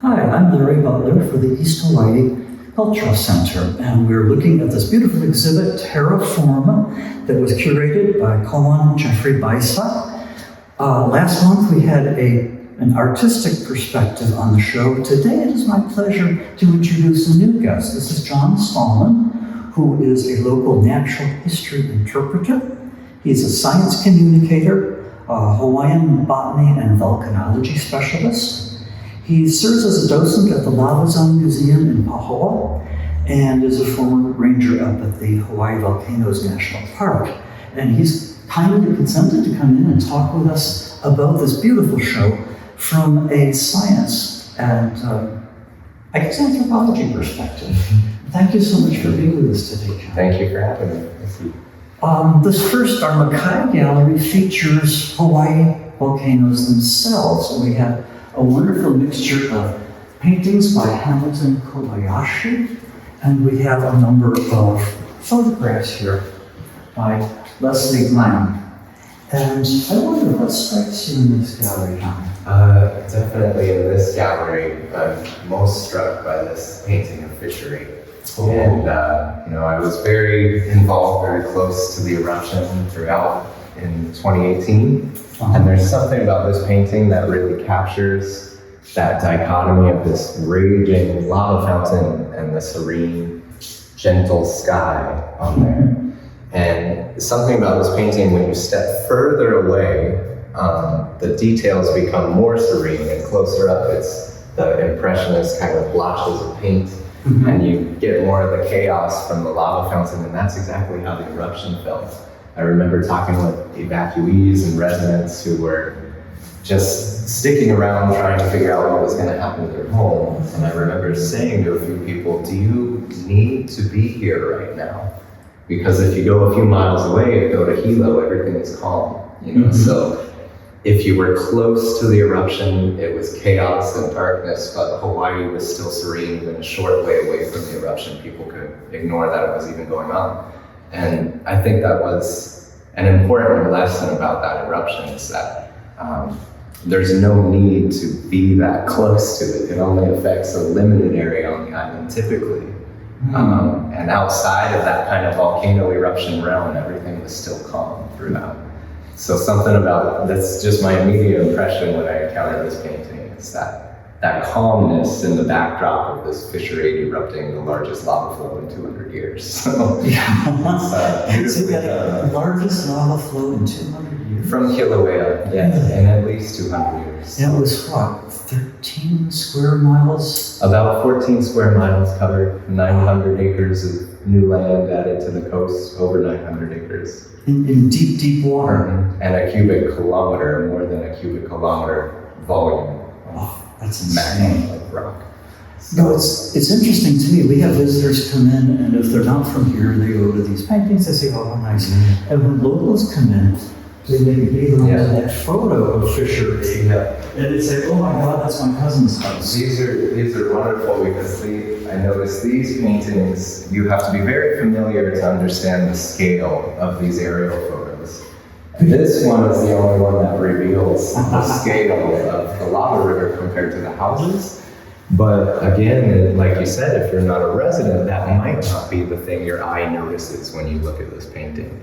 Hi, I'm Larry Butler for the East Hawaii Cultural Center, and we're looking at this beautiful exhibit, Terra Forme, that was curated by Koan Jeffrey Baysa. Last month we had an artistic perspective on the show. Today it is my pleasure to introduce a new guest. This is John Stallman, who is a local natural history interpreter. He's a science communicator, a Hawaiian botany and volcanology specialist. He serves as a docent at the Lava Zone Museum in Pahoa and is a former ranger up at the Hawaii Volcanoes National Park. And he's kindly consented to come in and talk with us about this beautiful show from a science and, I guess, anthropology perspective. Thank you so much for being with us today, John. Thank you for having me. This first, our Makai gallery features Hawaii volcanoes themselves. We have a wonderful mixture of paintings by Hamilton Kobayashi, and we have a number of photographs here by Leslie Gleim. And I wonder what strikes you in this gallery, John? Definitely in this gallery, I'm most struck by this painting of fishery. Oh. And I was very involved, very close to the eruption throughout in 2018. And there's something about this painting that really captures that dichotomy of this raging lava fountain and the serene, gentle sky on there. And something about this painting, when you step further away, the details become more serene, and closer up, it's the impressionist kind of blotches of paint, and you get more of the chaos from the lava fountain, and that's exactly how the eruption felt. I remember talking with evacuees and residents who were just sticking around trying to figure out what was going to happen to their homes. And I remember saying to a few people, do you need to be here right now? Because if you go a few miles away, go to Hilo, everything is calm. So if you were close to the eruption, it was chaos and darkness, but Hawaii was still serene. Even a short way away from the eruption, people could ignore that it was even going on. And I think that was an important lesson about that eruption, is that there's no need to be that close to it. It only affects a limited area on the island typically. And outside of that kind of volcano eruption realm, everything was still calm throughout. So something about, that's just my immediate impression when I encountered this painting, is that calmness in the backdrop of this fishery erupting the largest lava flow in 200 years. So, the largest lava flow in 200 years? From Kilauea, yes, in at least 200 years. It was what, 13 square miles? About 14 square miles covered, 900 acres of new land added to the coast, over 900 acres. In deep, deep water. And a cubic kilometer, more than a cubic kilometer volume. Oh, that's insane. Like rock. No, it's interesting to me. We have visitors come in, and if they're not from here, they go to these paintings, they say, oh, how nice. And when locals come in, they maybe to that photo of fishery. And they say, oh my God, that's my cousin's house. These are wonderful, because I notice these paintings, you have to be very familiar to understand the scale of these aerial photos. This one is the only one that reveals the scale of the lava river compared to the houses. But again, like you said, if you're not a resident, that might not be the thing your eye notices when you look at this painting.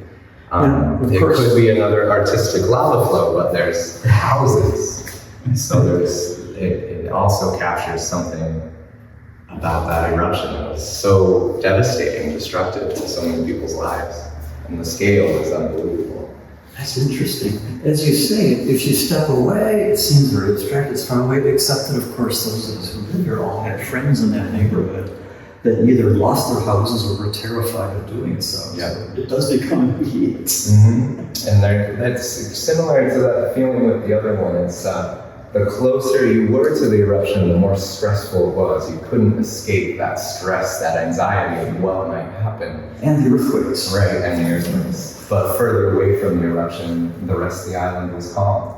It could be another artistic lava flow, but there's houses. So it also captures something about that eruption that was so devastating, destructive to so many people's lives. And the scale is unbelievable. That's interesting. As you say, if you step away, it seems very abstract, it's far away, except that, of course, those of us who live here all had friends in that neighborhood that either lost their houses or were terrified of doing so. Yeah. So it does become immediate. And that's similar to that feeling with the other one. It's the closer you were to the eruption, the more stressful it was. You couldn't escape that stress, that anxiety of what might happen. And the earthquakes. Right, and the earthquakes. But further away from the eruption, the rest of the island was calm.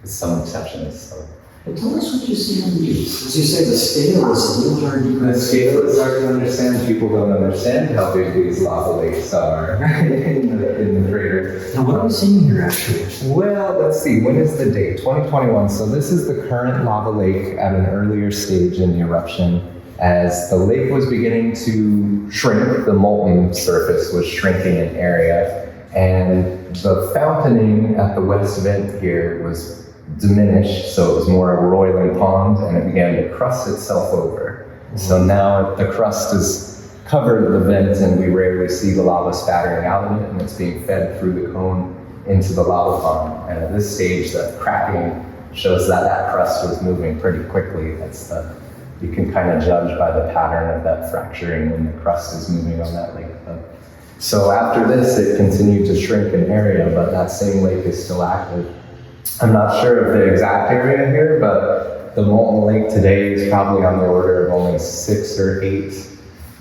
With some exceptions. So Well, tell us what you see on these. As you say, the scale is a little hard to grasp. The scale is hard to understand. People don't understand how big these lava lakes are in the crater. Now, what are we seeing here, actually? Well, let's see. When is the date? 2021. So this is the current lava lake at an earlier stage in the eruption. As the lake was beginning to shrink, the molten surface was shrinking in area, and the fountaining at the west vent here was diminished, so it was more of a roiling pond, and it began to crust itself over. So now the crust has covered the vent, and we rarely see the lava spattering out of it, and it's being fed through the cone into the lava pond. And at this stage, the cracking shows that that crust was moving pretty quickly. You can kind of judge by the pattern of that fracturing when the crust is moving on that lake. So after this, it continued to shrink in area, but that same lake is still active. I'm not sure of the exact area here, but the molten lake today is probably on the order of only 6 or 8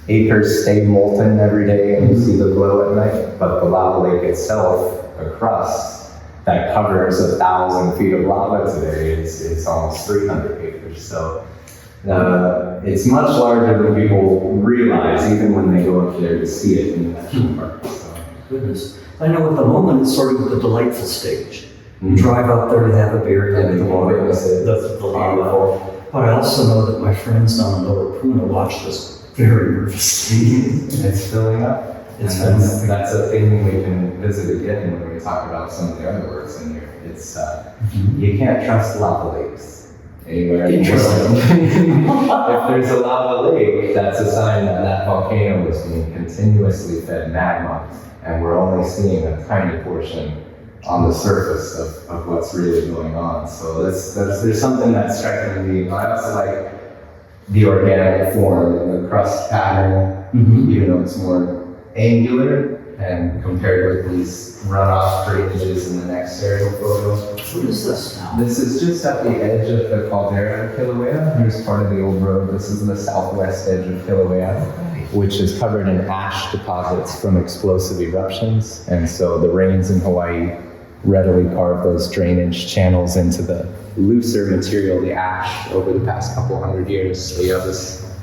acres stay molten every day, and you see the glow at night. But the lava lake itself, the crust that covers 1,000 feet of lava today, it's almost 300 acres. So it's much larger than people realize, even when they go up there to see it in the national park. So. Goodness. I know at the moment it's sort of the delightful stage. You drive out there to have a beer and the lava. But I also know that my friends down in Lower Puna watch this very nervously. It's filling up. That's a thing we can visit again when we talk about some of the other works in here. It's you can't trust lava lakes anywhere in the world. If there's a lava lake, that's a sign that that volcano is being continuously fed magma, and we're only seeing a tiny portion on the surface of what's really going on. So there's something that's striking me. I also like the organic form and the crust pattern, even though it's more angular, and compared with these runoff drainages in the next aerial photo. What is this now? This is just at the edge of the caldera of Kilauea. Here's part of the old road. This is the southwest edge of Kilauea, which is covered in ash deposits from explosive eruptions. And so the rains in Hawaii readily carve those drainage channels into the looser material, the ash, over the past couple hundred years. So you have this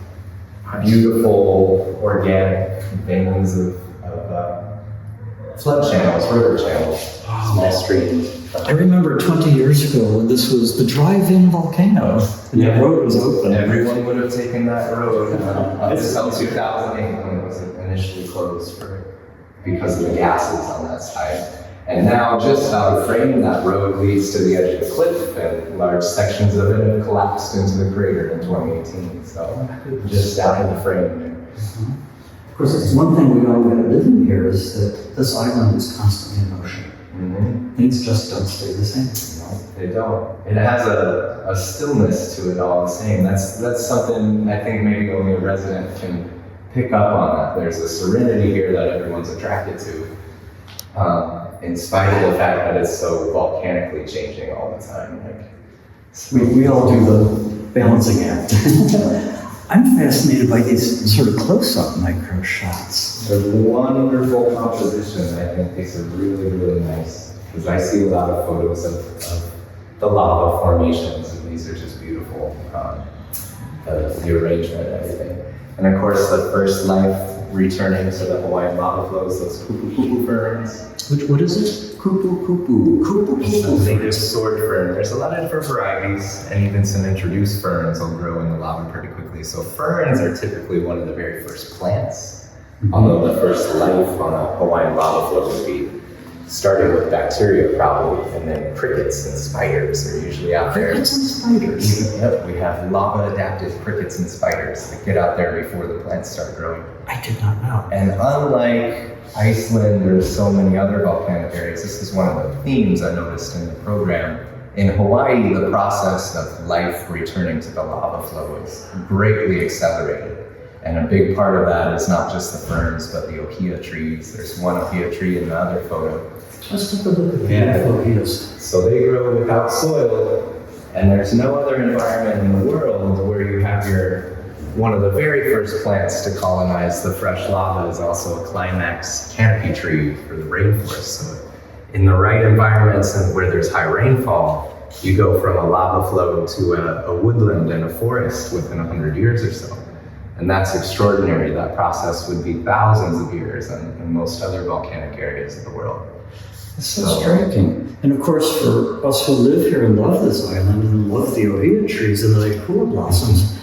beautiful organic veins of flood channels, river channels, small streams. I remember 20 years ago when this was the drive-in volcano, and the road was open. Everyone would have taken that road until 2008 when it was initially closed because of the gases on that side. And now, just out of frame, that road leads to the edge of the cliff, and large sections of it have collapsed into the crater in 2018. So, just out of the frame. Of course, it's one thing we all got living here is that this island is constantly in motion. Things just don't stay the same. No, they don't. It has a stillness to it all the same. That's something I think maybe only a resident can pick up on. That there's a serenity here that everyone's attracted to. In spite of the fact that it's so volcanically changing all the time. We all do the balancing act. I'm fascinated by these sort of close-up micro shots. They're wonderful composition. I think these are really, really nice. Because I see a lot of photos of the lava formations, and these are just beautiful. The arrangement and everything. And of course, the first life returning to the Hawaiian lava flows, those kupu-kupu ferns. What is it? Kupu-kupu. Kupu-kupu. Native sword fern. There's a lot of different varieties, and even some introduced ferns will grow in the lava pretty quickly. So ferns are typically one of the very first plants, although the first life on a Hawaiian lava flow would be starting with bacteria probably, and then crickets and spiders are usually out there. Crickets and spiders? Yep, we have lava-adapted crickets and spiders that get out there before the plants start growing. I did not know. And unlike Iceland or so many other volcanic areas, this is one of the themes I noticed in the program. In Hawaii, the process of life returning to the lava flow is greatly accelerated. And a big part of that is not just the ferns, but the ohia trees. There's one ohia tree in the other photo. Let's take a look at the ohias. So they grow without soil, and there's no other environment in the world where you have one of the very first plants to colonize the fresh lava is also a climax canopy tree for the rainforest. So in the right environments and where there's high rainfall, you go from a lava flow to a woodland and a forest within 100 years or so. And that's extraordinary. That process would be thousands of years in most other volcanic areas of the world. It's so striking. And of course, for us who live here and love this island and love the ohia trees and the ikua blossoms,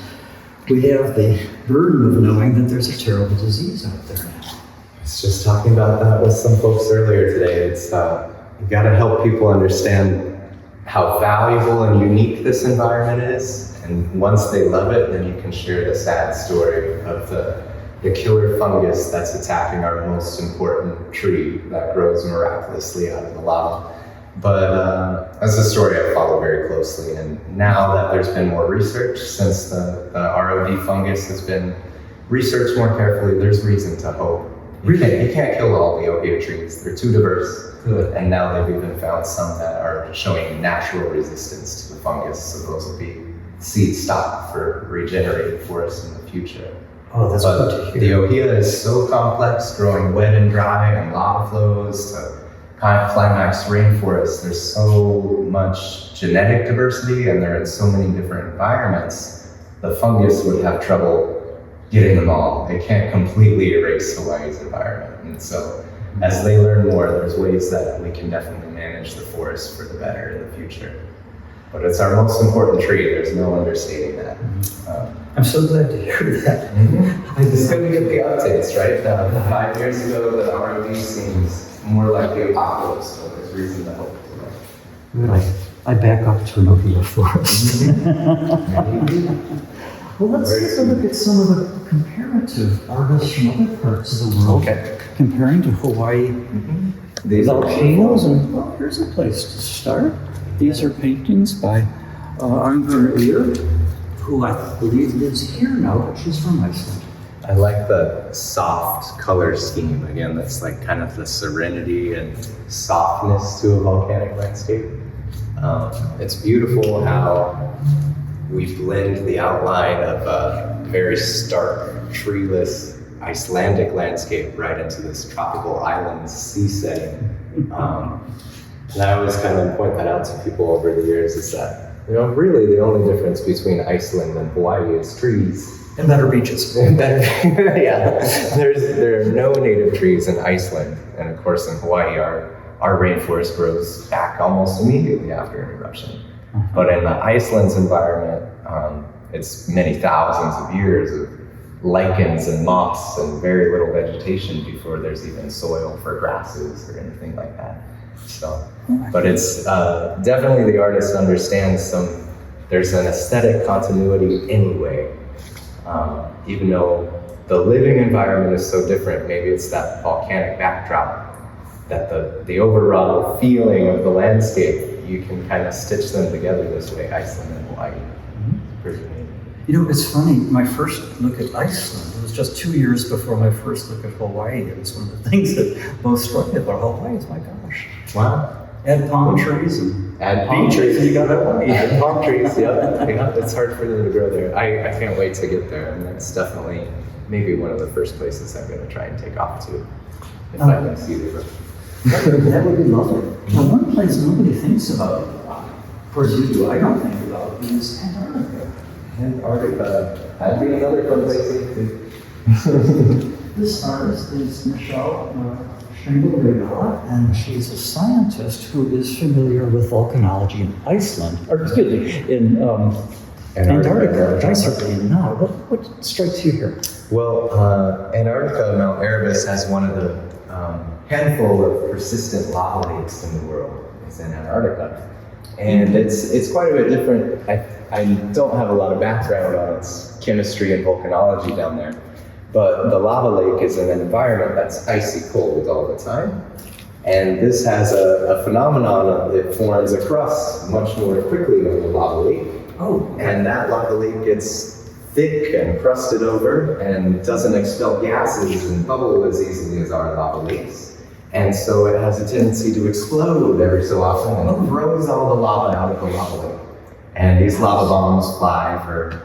we have the burden of knowing that there's a terrible disease out there now. I was just talking about that with some folks earlier today. It's you got to help people understand how valuable and unique this environment is. And once they love it, then you can share the sad story of the killer fungus that's attacking our most important tree that grows miraculously out of the lava. But that's a story I follow very closely. And now that there's been more research, since the ROD fungus has been researched more carefully, there's reason to hope. You can't kill all the ohia trees. They're too diverse. Good. And now they've even found some that are showing natural resistance to the fungus. So those will be seed stock for regenerated forests in the future. Oh, that's good to hear. The ohia is so complex, growing wet and dry and lava flows to climax rainforests. There's so much genetic diversity and they're in so many different environments. The fungus would have trouble getting them all. It can't completely erase Hawaii's environment. And so as they learn more, there's ways that we can definitely manage the forest for the better in the future. But it's our most important tree. There's no understating that. I'm so glad to hear that. Mm-hmm. It's good to get the updates, right? 5 years ago, the ROD seems more like the apocalypse, so there's reason to hope. Good. I back up to an ohia forest. Well, let's take a look at some of the comparative artists from other parts of the world. Okay. Comparing to Hawaii These volcanoes, and well, here's a place to start. These are paintings by Arngunnur, who I believe lives here now, but she's from Iceland. I like the soft color scheme. Again, that's like kind of the serenity and softness to a volcanic landscape. It's beautiful how we blend the outline of a very stark, treeless Icelandic landscape right into this tropical island sea setting. And I always kind of point that out to people over the years is that, really the only difference between Iceland and Hawaii is trees. And better beaches. Yeah. There are no native trees in Iceland. And of course in Hawaii, our rainforest grows back almost immediately after an eruption. But in the Iceland's environment, it's many thousands of years of lichens and moss and very little vegetation before there's even soil for grasses or anything like that. So, but it's definitely the artist understands there's an aesthetic continuity anyway. Even though the living environment is so different, maybe it's that volcanic backdrop, that the overall feeling of the landscape, you can kind of stitch them together this way, Iceland and Hawaii. Pretty neat. It's funny, my first look at Iceland, it was just 2 years before my first look at Hawaii. It was one of the things that most struck me about Hawaii is, my gosh. Wow. Add palm trees and palm trees. You got Hawaii. Add palm trees, yeah. It's hard for them to grow there. I can't wait to get there, and that's definitely maybe one of the first places I'm going to try and take off to, if I can see the road. That would be lovely. Now, one place nobody thinks about, of course you do, I don't think about, is Antarctica. Antarctica. That'd be another fun place to This artist is Michelle Schwengel-Regala, and she's a scientist who is familiar with volcanology in Iceland, in Antarctica, which I certainly am not. What strikes you here? Well, Antarctica, Mount Erebus, has one of the handful of persistent lava lakes in the world. It's in Antarctica. And it's quite a bit different. I don't have a lot of background on its chemistry and volcanology down there, but the lava lake is in an environment that's icy cold all the time. And this has a phenomenon that forms a crust much more quickly than the lava lake. Oh. And that lava lake gets thick and crusted over and doesn't expel gases and bubble as easily as our lava lakes. And so it has a tendency to explode every so often and throws all the lava out of the lava lake. And these lava bombs fly for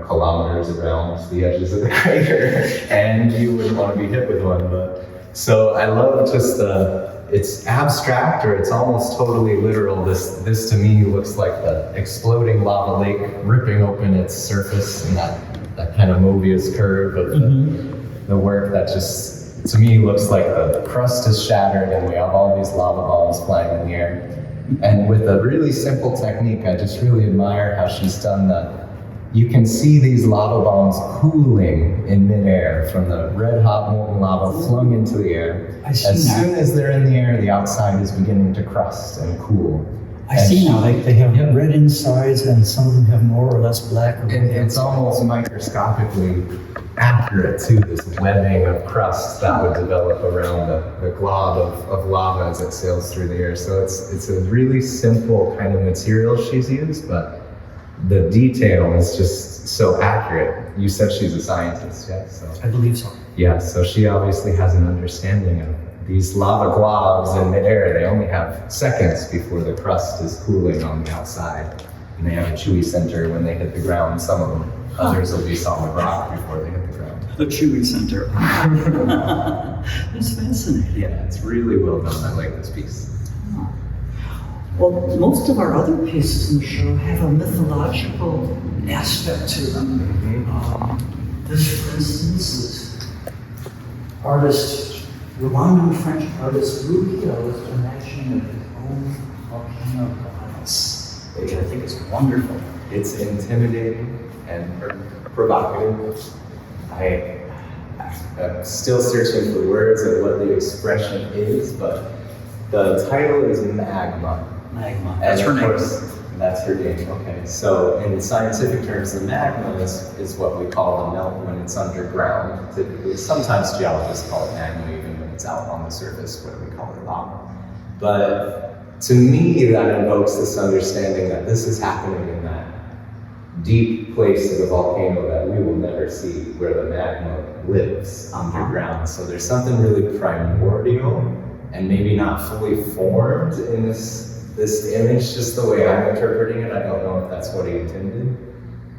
kilometers around the edges of the crater, and you wouldn't want to be hit with one. But so I love just the it's abstract or it's almost totally literal. This to me looks like the exploding lava lake ripping open its surface and that kind of Mobius curve of the work that just, to me, looks like the crust is shattered and we have all these lava balls flying in the air. And with a really simple technique, I just really admire how she's done that. You can see these lava bombs cooling in midair from the red hot molten lava flung into the air. As soon as they're in the air, the outside is beginning to crust and cool. I see now, they have red insides and some of them have more or less black. Or it's almost microscopically accurate to this webbing of crust that would develop around the glob of lava as it sails through the air. So it's a really simple kind of material she's used, but the detail is just so accurate. You said she's a scientist, yeah? So, I believe so. Yeah, so she obviously has an understanding of these lava globs in midair. They only have seconds before the crust is cooling on the outside. And they have a chewy center when they hit the ground, some of them. Others will be solid rock before they hit the ground. The chewy center. That's fascinating. Yeah, it's really well done. I like this piece. Well, most of our other pieces in the show have a mythological aspect to them. This, for instance, is Rwandan French artist Mucyo is imagining his own volcano goddess, which I think is wonderful. It's intimidating and provocative. I'm still searching for words of what the expression is, but the title is Magma. Magma. That's her name. That's her name. Okay. So in scientific terms, the magma is what we call the melt when it's underground. Typically, sometimes geologists call it magma even when it's out on the surface, where we call it lava. But to me, that invokes this understanding that this is happening in that deep place of the volcano that we will never see, where the magma lives underground. So there's something really primordial and maybe not fully formed in this image, just the way I'm interpreting it. I don't know if that's what he intended,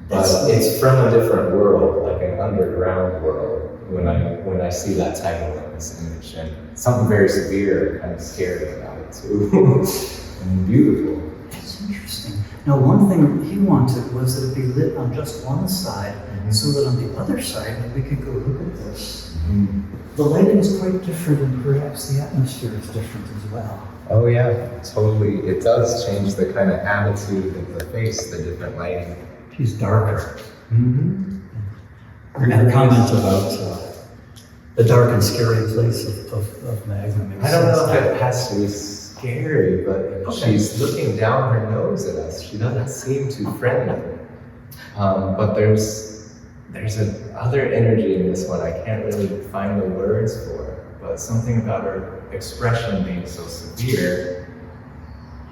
but it's from a different world, like an underground world, when I see that title in this image, and something very severe and kind of scary about it too, and beautiful. That's interesting. Now, one thing he wanted was that it be lit on just one side, so that on the other side we could go look at this. The lighting is quite different, and perhaps the atmosphere is different as well. Oh yeah, totally. It does change the kind of attitude of the face, the different lighting. She's darker. And the comment about the dark and scary place of magma. I don't know if it has to be scary, but she's looking down her nose at us. She doesn't seem too friendly. But there's other energy in this one I can't really find the words for, but something about her expression being so severe,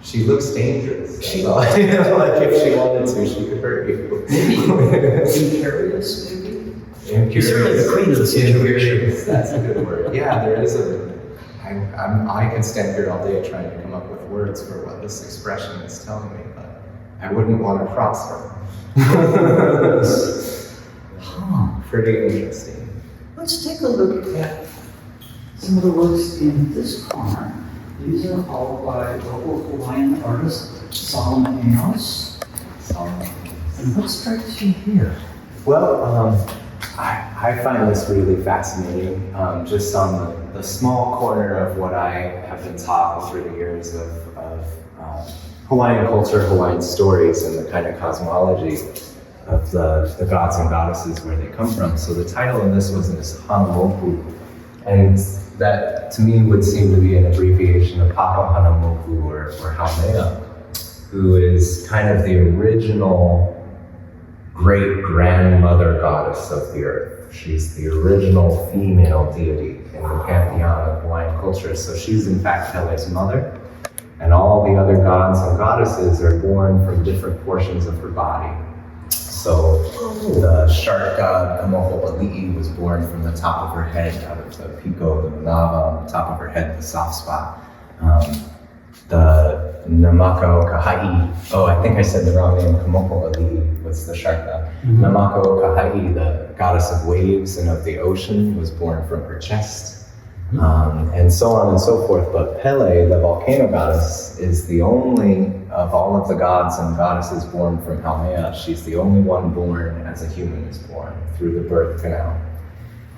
she looks dangerous. Like if she wanted to, she could hurt you. Imperious, maybe? Imperious. Certainly the queen of the situation. That's a good word. Yeah, there is I can stand here all day trying to come up with words for what this expression is telling me, but I wouldn't want to cross her. Pretty interesting. Let's take a look at some of the works in this corner. These are all by local Hawaiian artist Solomon Enos. And what strikes you here? Well, I find this really fascinating, just on the small corner of what I have been taught over the years of Hawaiian culture, Hawaiian stories, and the kind of cosmology of the gods and goddesses where they come from. So the title of this was Hanamoku, and that to me would seem to be an abbreviation of Papa Hanamoku or Haumea, who is kind of the original great-grandmother goddess of the earth. She's the original female deity in the pantheon of Hawaiian culture. So she's in fact Pele's mother, and all the other gods and goddesses are born from different portions of her body. So the shark god Kamoho'ali'i was born from the top of her head, out of the piko, the manava, on the top of her head, the soft spot. The Namako Kahai, I think I said the wrong name, Kamoho'ali'i was the shark god. Namako Kahai, the goddess of waves and of the ocean, was born from her chest. and so on and so forth. But Pele, the volcano goddess, is the only of all of the gods and goddesses born from Haumea. She's the only one born as a human is born through the birth canal.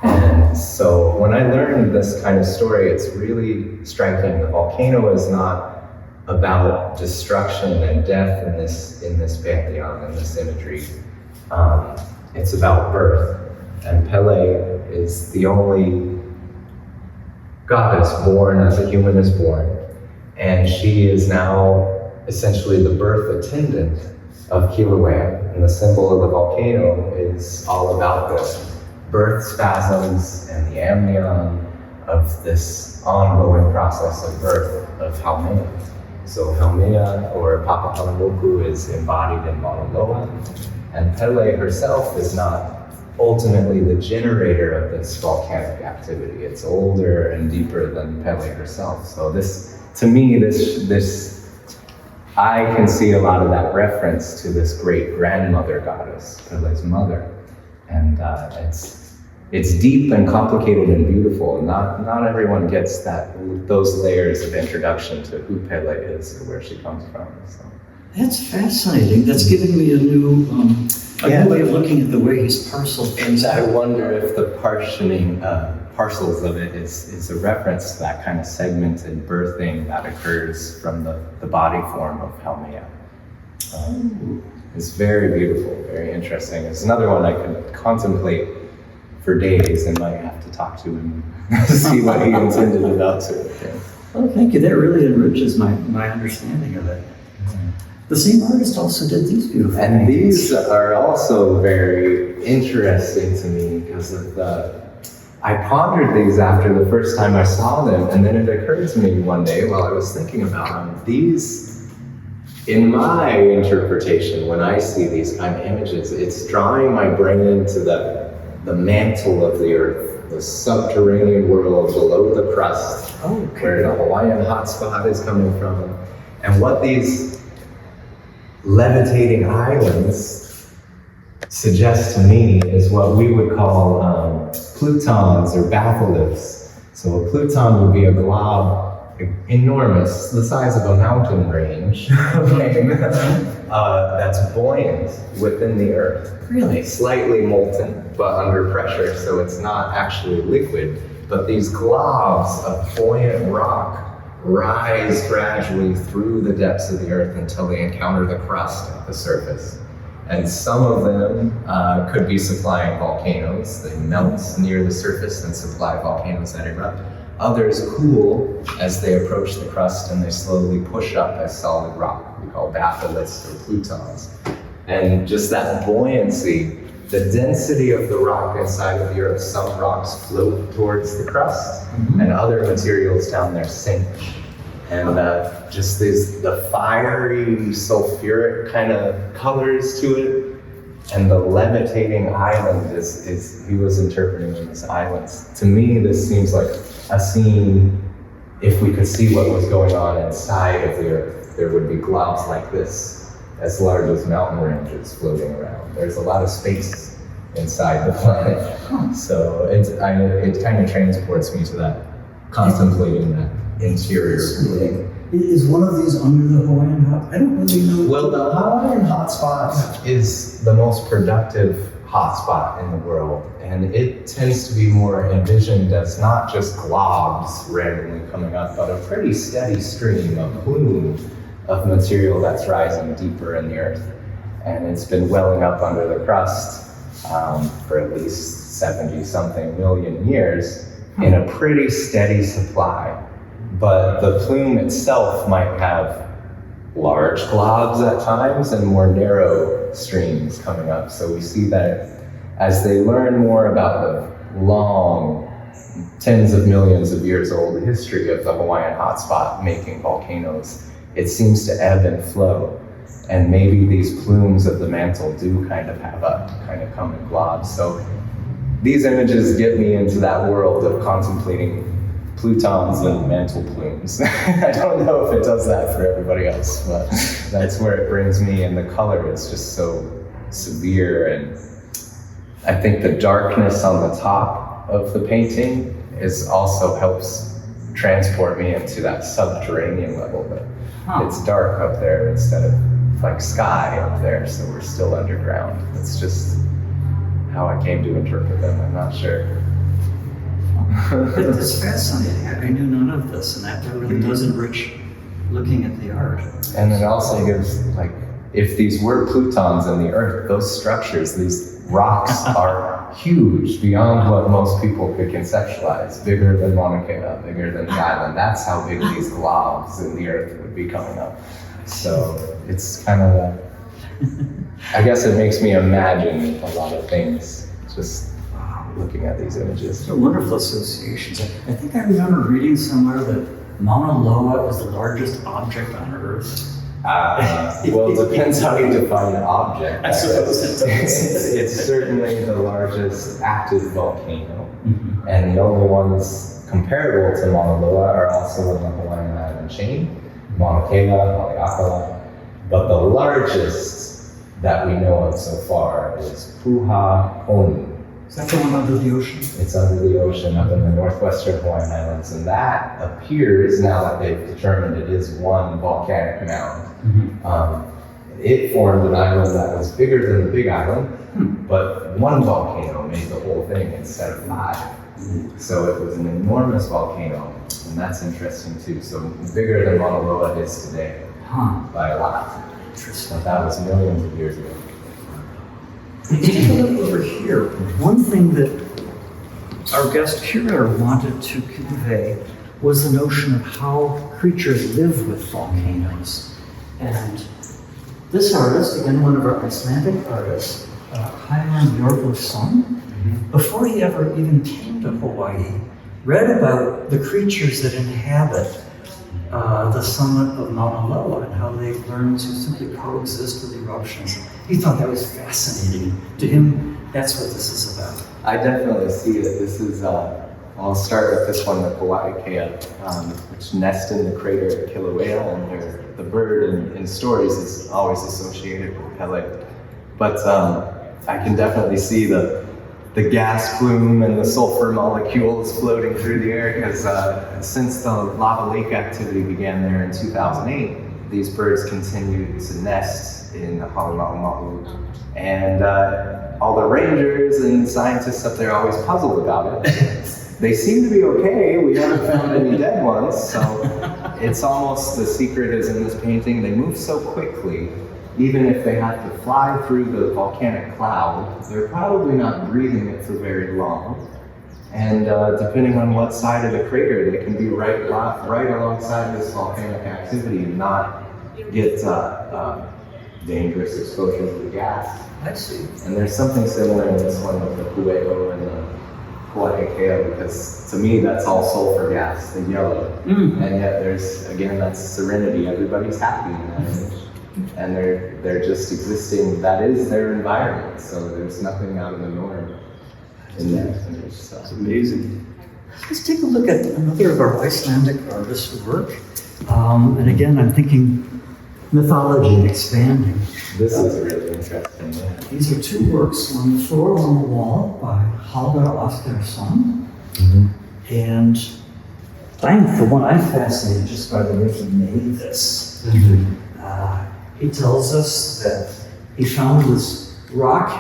And so when I learned this kind of story, it's really striking. The volcano is not about destruction and death in this pantheon, in this imagery. It's about birth. And Pele is the only goddess born as a human is born. And she is now essentially the birth attendant of Kilauea. And the symbol of the volcano is all about the birth spasms and the amnion of this ongoing process of birth of Haumea. So Haumea, or Papahanaumoku, is embodied in Mauna Loa, and Pele herself is not ultimately the generator of this volcanic activity. It's older and deeper than Pele herself. So this, to me, this I can see a lot of that reference to this great grandmother goddess, Pele's mother. And it's deep and complicated and beautiful. Not everyone gets those layers of introduction to who Pele is or where she comes from. So. That's fascinating. That's giving me a new way of looking at the way he's parceled things. And I wonder if the partitioning parcels of it is a reference to that kind of segmented birthing that occurs from the body form of Haumea. It's very beautiful, very interesting. It's another one I could contemplate for days and might have to talk to him to see what he intended about it. Yeah. Oh, thank you. That really enriches my understanding of it. The same artist also did these beautiful And paintings. these are also very interesting to me because of I pondered these after the first time I saw them, and then it occurred to me one day while I was thinking about them. These, in my interpretation, when I see these kind of images, it's drawing my brain into the mantle of the earth, the subterranean world below the crust, where the Hawaiian hotspot is coming from, and what these levitating islands suggest to me is what we would call plutons or batholiths. So a pluton would be a glob, enormous, the size of a mountain range, that's buoyant within the earth. Really? Slightly molten, but under pressure, so it's not actually liquid. But these globs of buoyant rock rise gradually through the depths of the earth until they encounter the crust at the surface. And some of them could be supplying volcanoes. They melt near the surface and supply volcanoes that erupt. Others cool as they approach the crust and they slowly push up as solid rock. We call batholiths or plutons. And just that buoyancy, the density of the rock inside of the earth, some rocks float towards the crust and other materials down there sink. And just the fiery, sulfuric kind of colors to it. And the levitating island is he was interpreting them as islands. To me, this seems like a scene, if we could see what was going on inside of the earth, there would be globs like this, as large as mountain ranges floating around. There's a lot of space inside the planet. So it kind of transports me to that, contemplating that interior being. Is one of these under the Hawaiian hot? I don't really know. Well, the Hawaiian hotspot is the most productive hotspot in the world, and it tends to be more envisioned as not just globs randomly coming up, but a pretty steady stream, a plume of material that's rising deeper in the earth. And it's been welling up under the crust for at least 70-something million years in a pretty steady supply. But the plume itself might have large globs at times and more narrow streams coming up. So we see that as they learn more about the long, tens of millions of years old history of the Hawaiian hotspot making volcanoes, it seems to ebb and flow. And maybe these plumes of the mantle do kind of have a kind of come in globs. So these images get me into that world of contemplating plutons and mantle plumes. I don't know if it does that for everybody else, but that's where it brings me, and the color is just so severe. And I think the darkness on the top of the painting is also helps transport me into that subterranean level, but it's dark up there instead of like sky up there, so we're still underground. It's just how I came to interpret them, I'm not sure. It's fascinating. I knew none of this, and that really does enrich looking at the art. And it also gives, like, if these were plutons in the earth, those structures, these rocks are huge beyond what most people could conceptualize. Bigger than Mauna Kea, bigger than the island. That's how big these globs in the earth would be coming up. So it's kind of, I guess it makes me imagine a lot of things just looking at these images. They're wonderful associations. I think I remember reading somewhere that Mauna Loa is the largest object on Earth. Well, it depends how you define an object. I suppose it's certainly the largest active volcano, and the only ones comparable to Mauna Loa are also in the Hawaiian island chain, Mauna Kea, Haleakala, but the largest that we know of so far is Puha Onu. Is that the one under the ocean? It's under the ocean up in the northwestern Hawaiian Islands, and that appears, now that they've determined it is one volcanic mound. It formed an island that was bigger than the Big Island, but one volcano made the whole thing instead of 5. So it was an enormous volcano, and that's interesting too. So bigger than Mauna Loa is today, by a lot. But that was millions of years ago. Take a look over here. One thing that our guest curator wanted to convey was the notion of how creatures live with volcanoes. And this artist, again, one of our Icelandic artists, Heimir Björgúlfsson, before he ever even came to Hawaii, read about the creatures that inhabit the summit of Mauna Loa and how they've learned to simply coexist with eruptions. He thought that was fascinating. To him, that's what this is about. I definitely see that this is, I'll start with this one, the Kobayashi, which nest in the crater of Kilauea, and the bird in stories is always associated with Pele. But I can definitely see the gas plume and the sulfur molecules floating through the air, because since the lava lake activity began there in 2008, these birds continued to nest in Halldór. And all the rangers and scientists up there are always puzzled about it. They seem to be okay. We haven't found any dead ones. So it's almost, the secret is in this painting, they move so quickly, even if they have to fly through the volcanic cloud, they're probably not breathing it for very long. And depending on what side of the crater, they can be right alongside this volcanic activity and not get dangerous exposure to the gas. I see. And there's something similar in this one with the Pueo and the Koaikea, because to me that's all sulfur gas, the yellow. And yet there's, again, that's serenity. Everybody's happy in that image. And they're just existing. That is their environment. So there's nothing out of the norm in that image. So it's amazing. Let's take a look at another of our Icelandic artists' work. And again, I'm thinking mythology and expanding. This is really interesting. Yeah. These are 2 works, on the floor, on the wall, by Halldór Ásgeirsson. And for one, I'm fascinated just by the way he made this. He tells us that he found this rock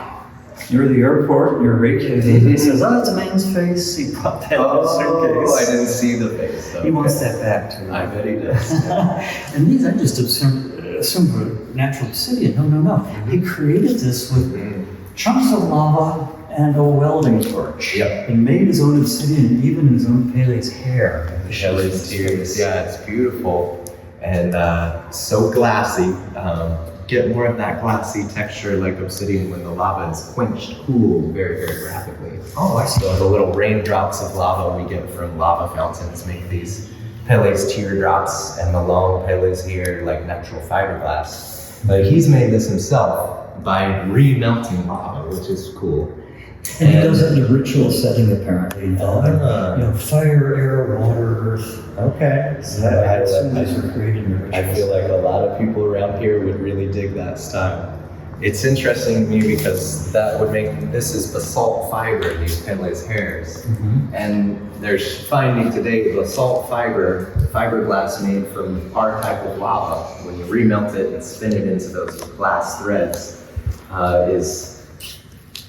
near the airport, near Reykjavik. He says, it's a man's face. He brought that in his suitcase. I didn't see the face. He wants that back too. I bet he does. And these, I just assumed were natural obsidian. No. He created this with chunks of lava and a welding torch. Yep. He made his own obsidian and even his own Pele's hair. Pele's tears. Yeah, it's beautiful. And so glassy. Get more of that glassy texture like obsidian when the lava is quenched, cooled very, very rapidly. Oh, I see. So the little raindrops of lava we get from lava fountains make these Pele's teardrops, and the long Pele's here like natural fiberglass. But he's made this himself by re-melting lava, which is cool. And he does it in a ritual setting, apparently, involving fire, air, water, earth. Okay. So these were created in a ritual. I feel like a lot of people around here would really dig that style. it's interesting to me because that would make, this is basalt fiber, these pinless hairs. And they're finding today basalt fiberglass made from our type of lava, when you remelt it and spin it into those glass threads, is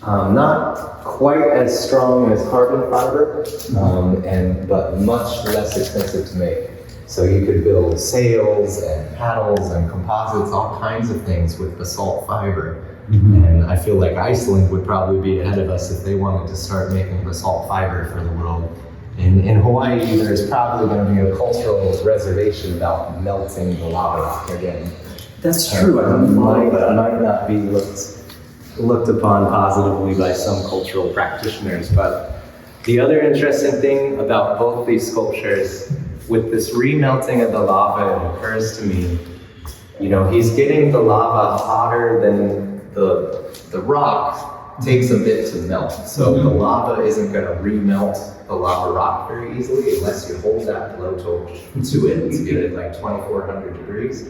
not quite as strong as carbon fiber, but much less expensive to make. So you could build sails and paddles and composites, all kinds of things with basalt fiber. And I feel like Iceland would probably be ahead of us if they wanted to start making basalt fiber for the world. In Hawaii, there's probably going to be a cultural reservation about melting the lava again. That's true. Might not be looked upon positively by some cultural practitioners. But the other interesting thing about both these sculptures, with this remelting of the lava, it occurs to me, you know, he's getting the lava hotter than the rock takes a bit to melt. So the lava isn't going to remelt the lava rock very easily unless you hold that blowtorch to it to get it like 2400 degrees.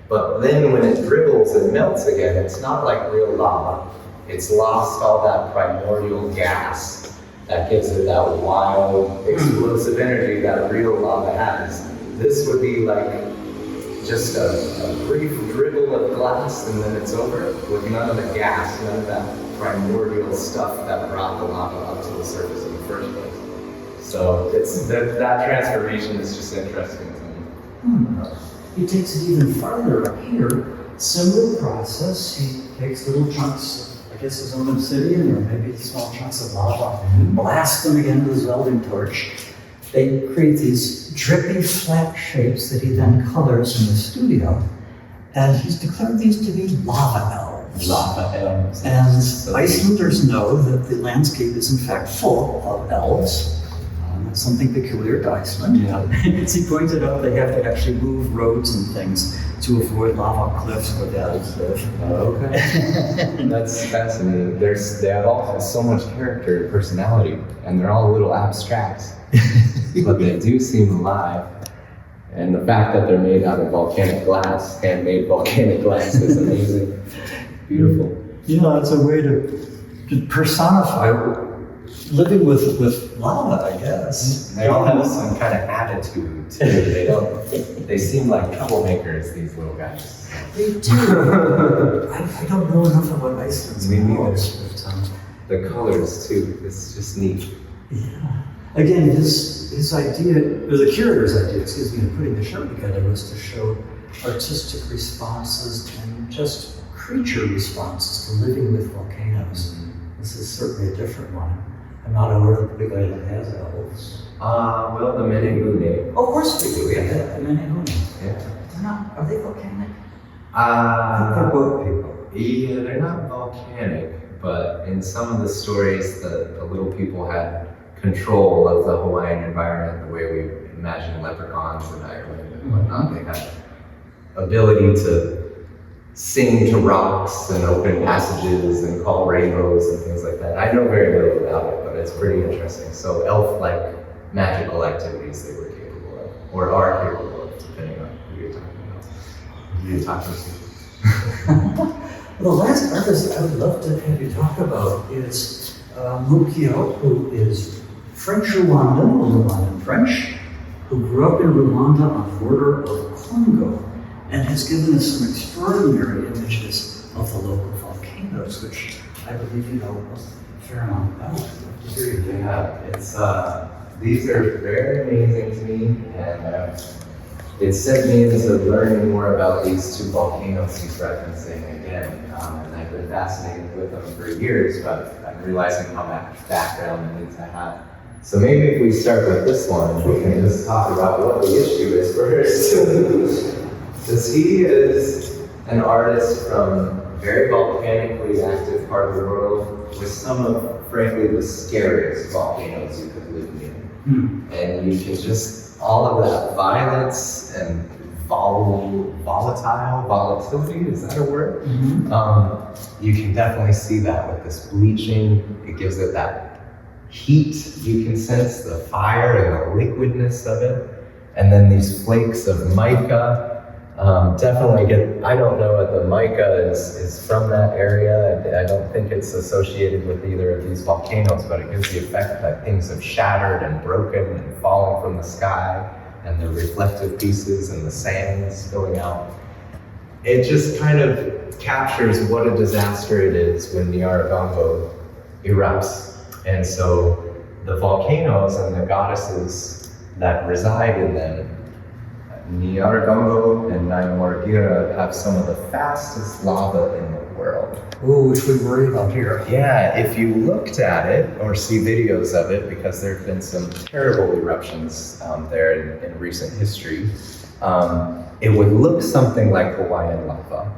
But then when it dribbles and melts again, it's not like real lava. It's lost all that primordial gas that gives it that wild, explosive energy that real lava has. This would be like just a brief dribble of glass and then it's over, with none of the gas, none of that primordial stuff that brought the lava up to the surface in the first place. So it's that transformation is just interesting to me. He takes it even farther up here. Similar process. He takes little chunks, I guess his own obsidian or maybe small chunks of lava, blasts them again with his welding torch. They create these drippy, flat shapes that he then colors in the studio. And he's declared these to be lava elves. Lava elves. And Icelanders know that the landscape is in fact full of elves. That's something peculiar to Iceland. As he pointed out, they have to actually move roads and things to avoid lava cliffs where the elves live. Okay. That's fascinating. They have all so much character and personality, and they're all a little abstract, but they do seem alive. And the fact that they're made out of volcanic glass, handmade volcanic glass, is amazing. Beautiful. Yeah, it's a way to personify living with lava, I guess. They all have some kind of attitude too. They seem like troublemakers, these little guys. They do. I don't know enough about Iceland's laws, but the colors too. It's just neat. Yeah. Again, his idea, or the curator's idea, of putting the show together was to show artistic responses and just creature responses to living with volcanoes. This is certainly a different one. I'm not aware that the Big Island has elves. Well, the Menehune. Oh, of course we do. Yeah, the Menehune. Yeah. They're not. Are they volcanic? They're boat people. Yeah, they're not volcanic, but in some of the stories, the little people had control of the Hawaiian environment the way we imagine leprechauns in Ireland and whatnot. They had ability to sing to rocks and open passages and call rainbows and things like that. I know very little about it, but it's pretty interesting. So elf-like magical activities they were capable of, or are capable of, depending on who you're talking about. Who you're talking to. Well, the last artist I would love to have you talk about is Mucyo, who is French Rwandan, or Rwandan French, who grew up in Rwanda on the border of Congo, and has given us some extraordinary images of the local volcanoes, which I believe you know a fair amount about. Yeah, it's these are very amazing to me, and it sent me into learning more about these two volcanoes he's referencing again. And I've been fascinated with them for years, but I'm realizing how much background I need to have. So maybe if we start with this one, we can just talk about what the issue is first. Because he is an artist from a very volcanically active part of the world with some of, frankly, the scariest volcanoes you could live in. And you can just, all of that violence and volatility, is that a word? You can definitely see that with this bleaching. It gives it that heat. You can sense the fire and the liquidness of it. And then these flakes of mica Definitely I don't know if the mica is from that area. I don't think it's associated with either of these volcanoes, but it gives the effect that things have shattered and broken and fallen from the sky, and the reflective pieces and the sands going out. It just kind of captures what a disaster it is when Nyiragongo erupts. And so the volcanoes and the goddesses that reside in them, Nyiragongo and Nyamuragira, have some of the fastest lava in the world. Oh, which we worry about here. Yeah, if you looked at it or see videos of it, because there have been some terrible eruptions there in recent history, it would look something like Hawaiian lava.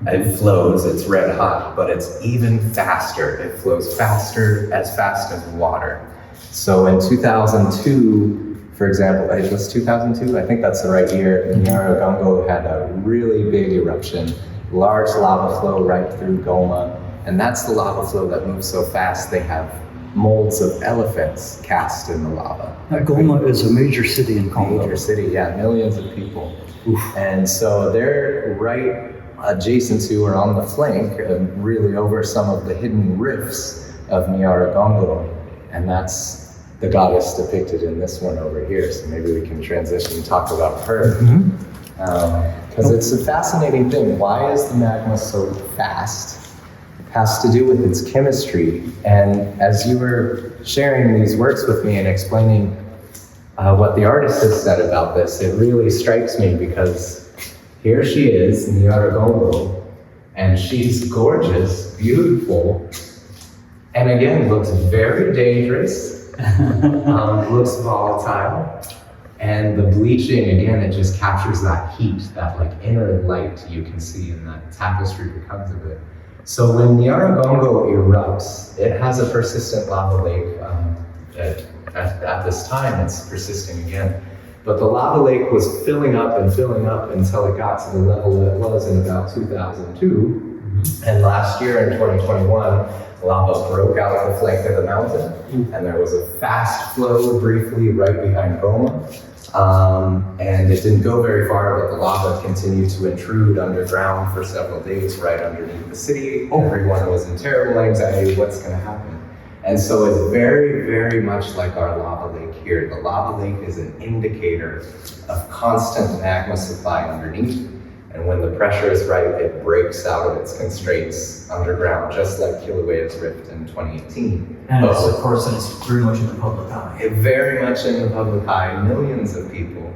It flows, it's red hot, but it's even faster. It flows as fast as water. So in 2002, for example, it was 2002, I think that's the right year, Nyiragongo had a really big eruption, large lava flow right through Goma, and that's the lava flow that moves so fast they have molds of elephants cast in the lava. Now, Goma is a major city in Congo. Major city, yeah, millions of people. Oof. And so they're right adjacent to or on the flank, really over some of the hidden rifts of Nyiragongo, and that's the goddess depicted in this one over here. So maybe we can transition and talk about her. Because it's a fascinating thing. Why is the magma so fast? It has to do with its chemistry. And as you were sharing these works with me and explaining what the artist has said about this, it really strikes me because here she is, Nyiragongo, and she's gorgeous, beautiful, and again, looks very dangerous. Looks volatile, and the bleaching, again, it just captures that heat, that like inner light you can see in that tapestry that comes of it. So when Nyiragongo erupts, it has a persistent lava lake. At this time, it's persisting again. But the lava lake was filling up until it got to the level that it was in about 2002. And last year in 2021, lava broke out the flank of the mountain, and there was a fast flow briefly right behind Goma. And it didn't go very far, but the lava continued to intrude underground for several days right underneath the city. Everyone was in terrible anxiety, what's going to happen? And so it's very, very much like our lava lake here. The lava lake is an indicator of constant magma supply underneath. And when the pressure is right, it breaks out of its constraints underground, just like Kilauea's Rift in 2018. And it's, of course, it's very much in the public eye. Very much in the public eye, millions of people.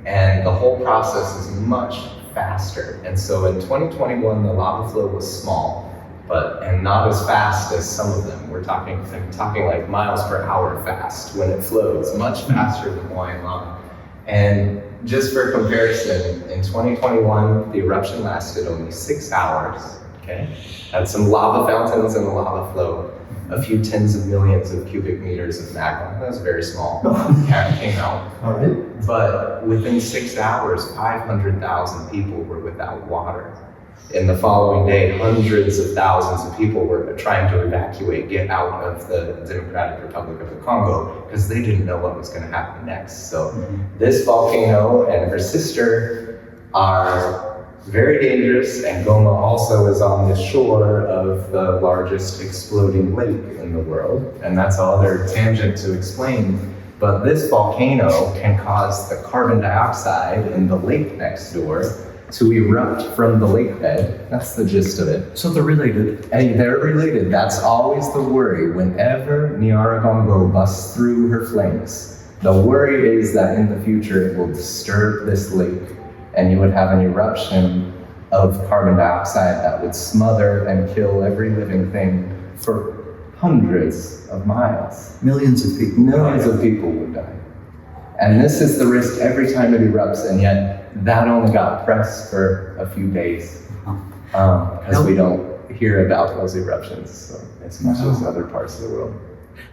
And the whole process is much faster. And so in 2021, the lava flow was small, and not as fast as some of them. We're talking like miles per hour fast when it flows, much faster than Hawaiian lava. And just for comparison, in 2021, the eruption lasted only 6 hours, okay? Had some lava fountains and the lava flow, a few tens of millions of cubic meters of magma. That was very small, came out. All right. But within 6 hours, 500,000 people were without water. In the following day, hundreds of thousands of people were trying to evacuate, get out of the Democratic Republic of the Congo, because they didn't know what was going to happen next. So this volcano and her sister are very dangerous, and Goma also is on the shore of the largest exploding lake in the world. And that's all their tangent to explain. But this volcano can cause the carbon dioxide in the lake next door to erupt from the lake bed. That's the gist of it. So they're related. And they're related. That's always the worry. Whenever Nyiragongo busts through her flanks, the worry is that in the future it will disturb this lake, and you would have an eruption of carbon dioxide that would smother and kill every living thing for hundreds of miles. Millions of people. Millions of people would die. And this is the risk every time it erupts, and yet that only got press for a few days because we don't hear about those eruptions as much as other parts of the world.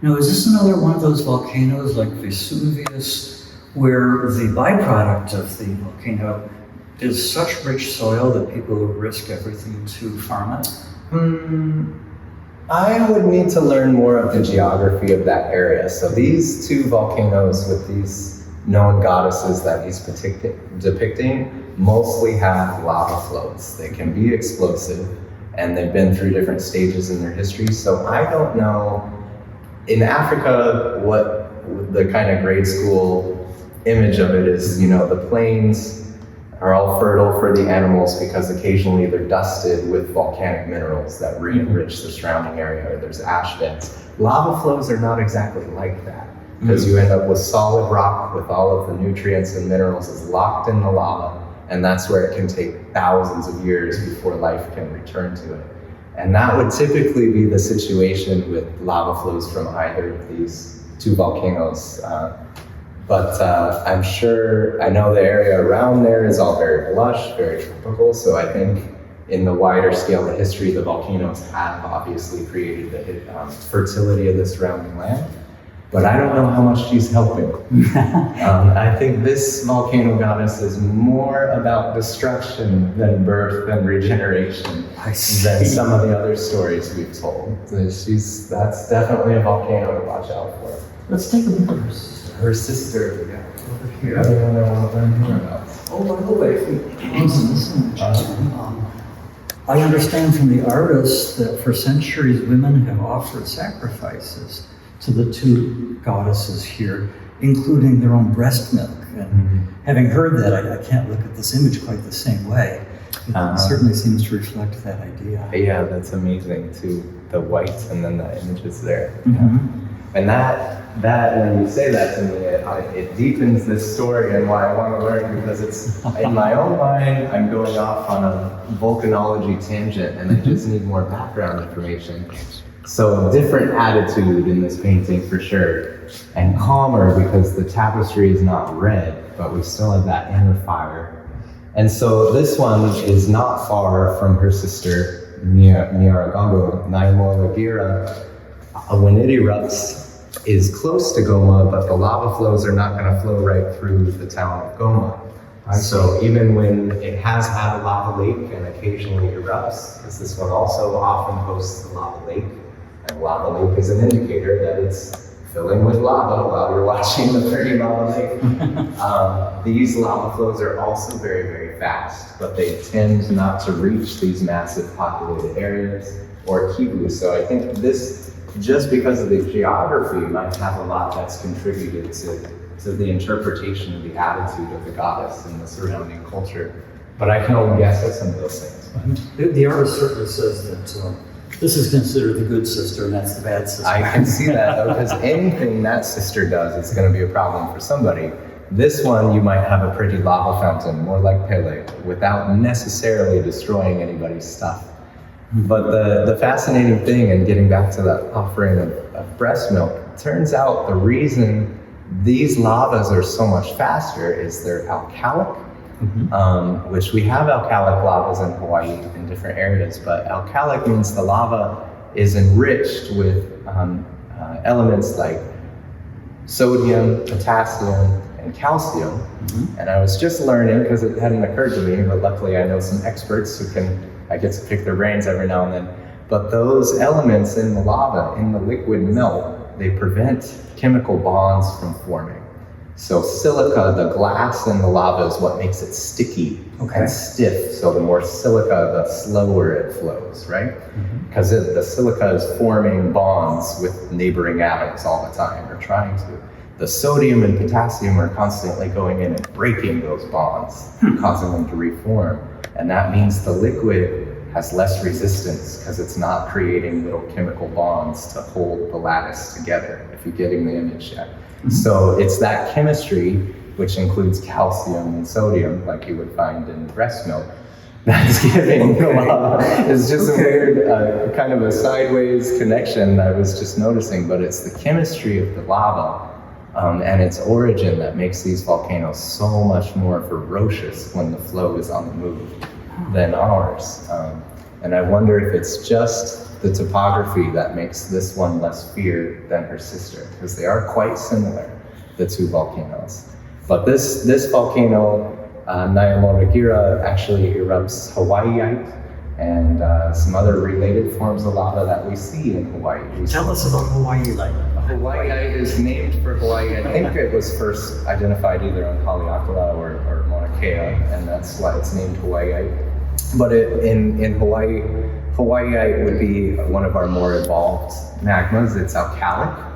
Now, is this another one of those volcanoes like Vesuvius, where the byproduct of the volcano is such rich soil that people will risk everything to farm it? I would need to learn more of the geography of that area. So these two volcanoes with these known goddesses that he's depicting mostly have lava flows. They can be explosive, and they've been through different stages in their history. So I don't know, in Africa, what the kind of grade school image of it is, the plains are all fertile for the animals because occasionally they're dusted with volcanic minerals that re-enrich the surrounding area, or there's ash beds. Lava flows are not exactly like that, because you end up with solid rock with all of the nutrients and minerals is locked in the lava, and that's where it can take thousands of years before life can return to it. And that would typically be the situation with lava flows from either of these two volcanoes. But I'm sure, I know the area around there is all very lush, very tropical, so I think in the wider scale of history, the volcanoes have obviously created the fertility of the surrounding land. But I don't know how much she's helping. I think this volcano goddess is more about destruction than birth and regeneration than some of the other stories we've told. That's definitely a volcano to watch out for. Let's take a look at her sister. Her sister, over here. I don't know what I want to learn more about. Oh, by the way, I understand from the artists that for centuries women have offered sacrifices to the two goddesses here, including their own breast milk. And having heard that, I can't look at this image quite the same way. It certainly seems to reflect that idea. Yeah, that's amazing too. The white and then the images there. And that when you say that to me, it deepens this story and why I want to learn, because it's in my own mind, I'm going off on a volcanology tangent and I just need more background information. So a different attitude in this painting for sure, and calmer because the tapestry is not red, but we still have that inner fire. And so this one is not far from her sister, Nyaraganga, Naimolagira. When it erupts, is close to Goma, but the lava flows are not going to flow right through the town of Goma. So even when it has had a lava lake and occasionally erupts, because this one also often hosts a lava lake, and lava lake is an indicator that it's filling with lava while you're watching the pretty lava lake. These lava flows are also very, very fast, but they tend not to reach these massive populated areas or kibu. So I think this, just because of the geography, might have a lot that's contributed to the interpretation of the attitude of the goddess and the surrounding culture. But I can only guess at some of those things. The artist certainly says that this is considered the good sister and that's the bad sister. I can see that though, because anything that sister does is going to be a problem for somebody. This one, you might have a pretty lava fountain, more like Pele, without necessarily destroying anybody's stuff. But the fascinating thing, and getting back to that offering of breast milk, turns out the reason these lavas are so much faster is they're alkalic, which we have alkalic lavas in Hawaii in different areas, but alkalic means the lava is enriched with elements like sodium, potassium, and calcium. And I was just learning, because it hadn't occurred to me, but luckily I know some experts who I get to pick their brains every now and then. But those elements in the lava, in the liquid melt, they prevent chemical bonds from forming. So silica, the glass in the lava, is what makes it sticky and stiff. So the more silica, the slower it flows, right? Because the silica is forming bonds with neighboring atoms all the time, or trying to. The sodium and potassium are constantly going in and breaking those bonds, causing them to reform. And that means the liquid has less resistance because it's not creating little chemical bonds to hold the lattice together, if you're getting the image yet. So it's that chemistry, which includes calcium and sodium, like you would find in breast milk, that's giving the lava. It's just a weird, kind of a sideways connection I was just noticing, but it's the chemistry of the lava and its origin that makes these volcanoes so much more ferocious when the flow is on the move than ours. And I wonder if it's just the topography that makes this one less feared than her sister, because they are quite similar, the two volcanoes. But this volcano, Nyamuragira, actually erupts Hawai'i and some other related forms of lava that we see in Hawaii. Tell us about Hawai'i. Hawai'i is named for Hawaii. I think it was first identified either on Haleakala or Mauna Kea, and that's why it's named Hawaii. But in Hawaii, Hawaii would be one of our more evolved magmas. It's alkalic.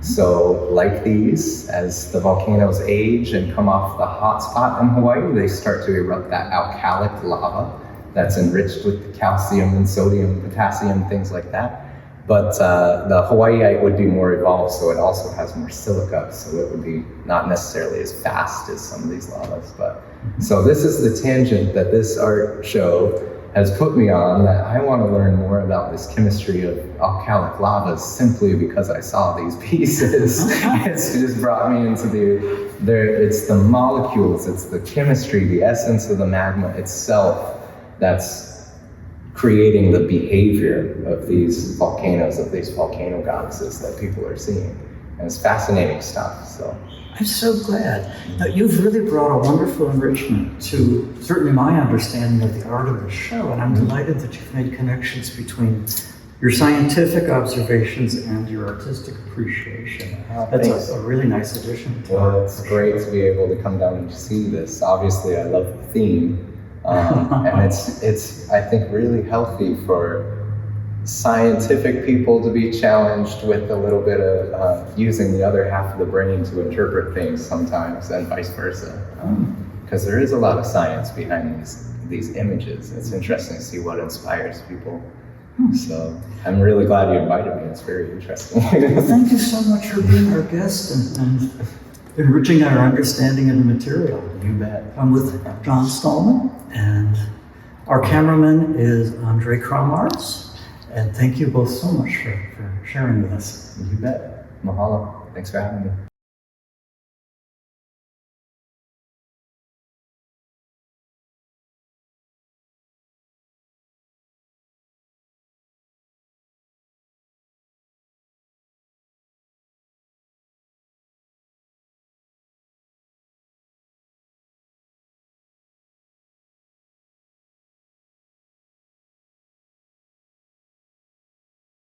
So like these, as the volcanoes age and come off the hot spot in Hawaii, they start to erupt that alkalic lava that's enriched with the calcium and sodium, potassium, things like that. But the Hawai'i would be more evolved, so it also has more silica, so it would be not necessarily as fast as some of these lavas. But so this is the tangent that this art show has put me on, that I want to learn more about this chemistry of alkalic lavas simply because I saw these pieces. It's just brought me into it's the molecules, it's the chemistry, the essence of the magma itself that's creating the behavior of these volcanoes, of these volcano goddesses that people are seeing. And it's fascinating stuff, so. I'm so glad. Now, you've really brought a wonderful enrichment to certainly my understanding of the art of the show, and I'm delighted that you've made connections between your scientific observations and your artistic appreciation. That's a really nice addition to Well, it's great to be able to come down and see this. Obviously, I love the theme. And it's I think really healthy for scientific people to be challenged with a little bit of using the other half of the brain to interpret things sometimes, and vice versa. Because there is a lot of science behind these images. It's interesting to see what inspires people. So I'm really glad you invited me. It's very interesting. Well, thank you so much for being our guest and enriching our understanding of the material. You bet. I'm with John Stallman, and our cameraman is Andre Kramars. And thank you both so much for sharing with us. You bet. Mahalo. Thanks for having me.